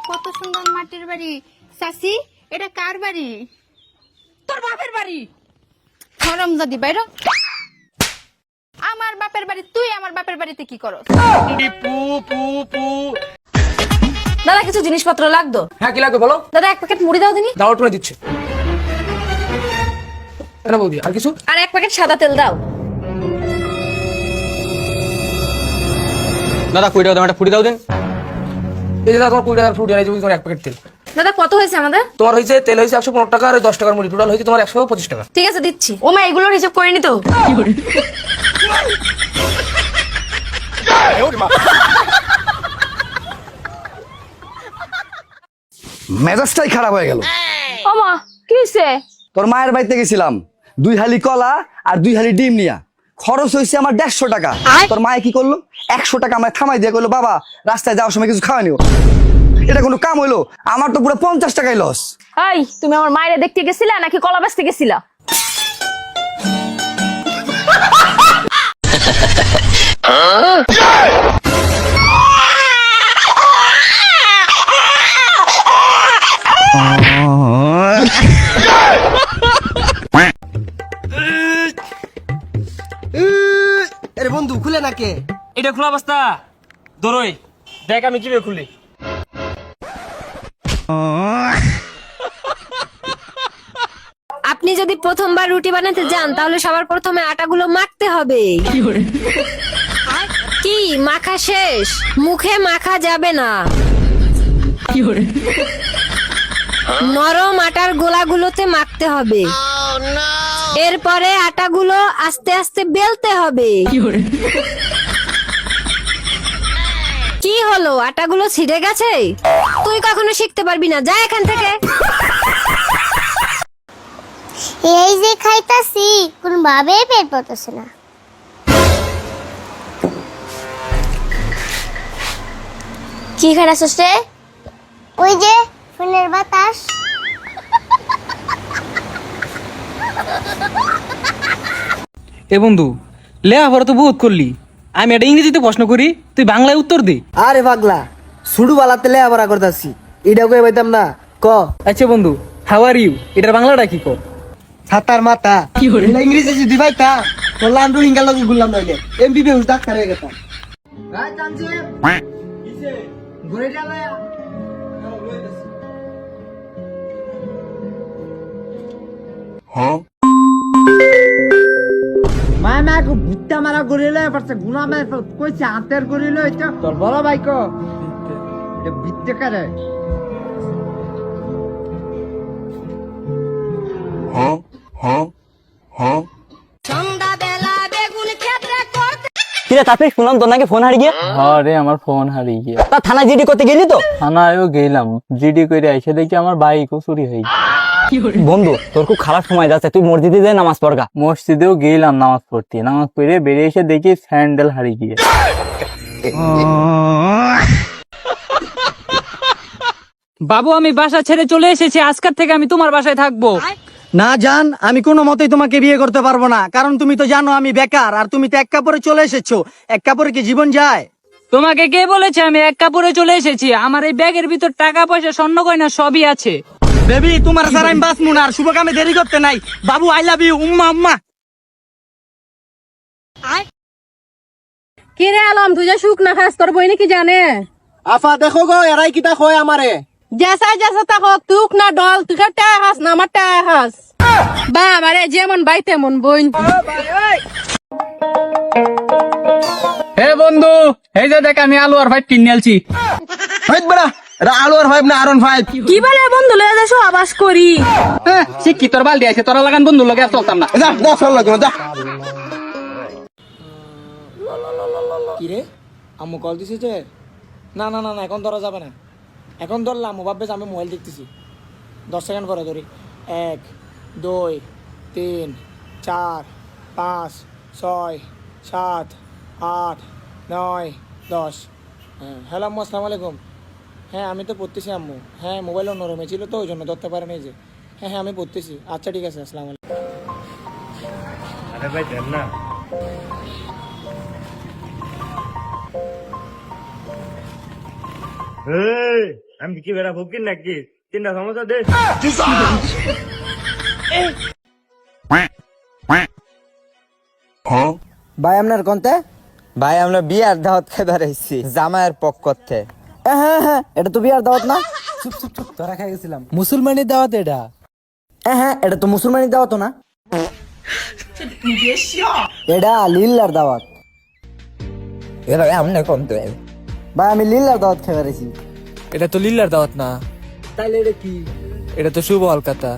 কত সুন্দর মাটির বাড়ি। চাচি, এটা কার বাড়ি? তোর বাপের বাড়ি। হারামজাদি বাইরে। আমার বাপের বাড়ি, তুই আমার বাপের বাড়িতে কি করস? দাদা কিছু জিনিসপত্র লাগতো। হ্যাঁ, কি লাগবে বলো? দাদা এক প্যাকেট মুড়ি দাও দিনি। দাও, টুনে দিচ্ছে। এটা বৌদি, আর কিছু? আর এক প্যাকেট সাদা তেল দাও। দাদা 20 টাকা দাম একটা ফুটি দাও দিন। এই যে দাদা, তোমার 20 টাকার ফ্রুট এনেছি, তোমার এক প্যাকেট তেল। দাদা কত হয়েছে আমাদের? তোমার হয়েছে তেল হয়েছে 115 টাকা, আর 10 টাকার মুড়ি, টোটাল হয়েছে তোমার 125 টাকা। ঠিক আছে দিচ্ছি। ও মা, এগুলোর হিসাব করে নি তো? মেজাজটাই খারাপ হয়ে গেল। ও মা, কি হয়েছে? তোর মায়ের বাড়িতে গেছিলাম, 2 হালি কলা আর 2 হালি ডিম নিয়া, খরচ হয়েছে আমার 150 টাকা। তোর মায়ে কি করলো, 100 টাকা আমায় থামাই দিয়ে কইলো, বাবা রাস্তায় যাওয়ার সময় কিছু খাওয়া নিও। এটা কোনো কাম হইলো? আমার তো পুরো 50 টাকাই লস। এই, তুমি আমার মায়ের দেখতে গেছিলা নাকি কলা বেচতে গেছিলা? আরে বন্ধু, খুলে না কে? এটা খোলা অবস্থা দরই দেখ আমি কিভাবে খুলি। আপনি যদি প্রথমবার রুটি বানাতে যান তাহলে সবার প্রথমে আটাগুলো মাখতে হবে। কি মাখা শেষ? মুখে মাখা যাবে না। নরম আটার গোলাগুলোতে মাখতে হবে। এরপরে আটাগুলো আস্তে আস্তে বেলতে হবে। কি হলো, আটাগুলো ছিঁড়ে গেছে? তুই কখনো শিখতে পারবি না, যা এখান থেকে। এই যে খাইতাছি কোন ভাবে পেট পড়তেছে না। কি খাইছিস রে? ওই যে ফোনের বাতাস। এ বন্ধু, লেখাপড়া তো বহুত করলি, আমি এটা ইংরেজিতে প্রশ্ন করি, তুই বাংলায় উত্তর দে। আরে পাগলা, সুডু বালাতে লেয়াপড়া করতাছি, এটা কই পাইতাম না ক। আচ্ছা বন্ধু, হাউ আর ইউ, এটার বাংলাটা কি কর? ছাতার মাথা। এটা ইংরেজি যদি পাইতা তো লান্ডু হিঙ্গা লগে গুললাম নইলে এমবিবি হুস ডাক্তার হয়ে গেতাম। ভাই কাঞ্জি কিসে ঘুরে যালায়া মায় মায় কো ভুট্টা মারা গরিলে পারছে গুনা মায় কইছে হাতের গরিলে এটা তোর বড় ভাই কো এটা বিত্তে করে। কিরে তাপে শুনলাম তোর নাকি ফোন হারিয়ে গিয়ে? হ্যাঁ রে, আমার ফোন হারিয়ে গিয়ে। তা থানা জিডি করতে গেলি তো? থানায়ও গেলাম, জিডি করে এসে দেখি আমার বাইকও চুরি হয়ে গেছে। বন্ধু, তোর খুব খারাপ সময় যাচ্ছে, তুই মসজিদে যাই নামাজ পড়গা। মসজিদেও গেলাম নামাজ পড়তে, নামাজ পড়ে বেরিয়ে এসে দেখি স্যান্ডেল হারিয়ে গিয়ে। বাবু, আমি বাসা ছেড়ে চলে এসেছি, আজকের থেকে আমি তোমার বাসায় থাকবো। না জান, আমি কোনো মতেই তোমাকে বিয়ে করতে পারবো না, কারণ তুমি তো জানো আমি বেকার, আর তুমি তো এক কাপড়ে চলে এসেছো। এক কাপড়ে কি জীবন যায়? তোমাকে কে বলেছে আমি এক কাপড়ে চলে এসেছি? আমার এই ব্যাগের ভিতর টাকা পয়সা স্বর্ণ গয়না সবই আছে। বেবি, তোমার স্যার আমি বাঁচবো না, আর শুভ কামে দেরি করতে নাই। বাবু, আই লাভ ইউ, উম্মা উম্মা। কি রে আলম, তুই যে সুখ না খাস, তোর বই নাকি জানে? আফা দেখো গো, এরাই কিতা কয় আমারে। জেসা জেসা তা হোক, তুক না ডল, তুই টাকা খাস না আমার টাকা খাস। বা আমারে যেমন ভাই তেমন বোন। হে বন্ধু, এই যে দেখ আমি আলু আর ভাই কিনে আলছি। আলু আর ভাই না আরন ভাই। কি বলে বন্ধু, লয়ে যাসো আবাস করি। শিক্ষিত তোর বাল দিয়েছে, তোরা লাগান বন্ধু লগে আর চলতাম না। যা যা চল লাগো যা। কি রে, আম্মু কল দিছে যে? না না না না, এখন ধরা যাবে না। এখন ধরলাম আম্মু ভাববে যে আমি মোবাইল দেখতেছি। 10 সেকেন্ড পরে ধরি। 1 2 3 4 5 6 7 8 9 10। হ্যাঁ, হ্যালো আম্মু, আসসালামু আলাইকুম। হ্যাঁ আমি তো পড়তেছি আম্মু। হ্যাঁ মোবাইল নরমে ছিল তো ওই জন্য ধরতে পারে নাই যে। হ্যাঁ হ্যাঁ আমি পড়তেছি। আচ্ছা ঠিক আছে, আসসালামু আলাইকুম। আরে ভাই দেন না। এই আমি কি বেড়া ফকির নাকি 3টা সমস্যা দে ভাই আপনার কোনতে? ভাই আমরা বিয়ার দাওয়াত খেতে রইছি জামাইয়ের পক্ষতে। হ্যাঁ হ্যাঁ, এটা তো বিয়ার দাওয়াত না? চুপ চুপ চুপ, তোরা খাই গেছিলাম। মুসলমানের দাওয়াত এটা? হ্যাঁ, এটা তো মুসলমানের দাওয়াত না, এটা লিল্লার দাওয়াত। এরা আমনে কোনতে? ভাই আমি লিল্লার দাওয়াত খেয়ে বেড়েছি। এটা তো লিল্লার দাওয়াত না, তাইলে এটা কি? এটা তো শুভ হালকাতা।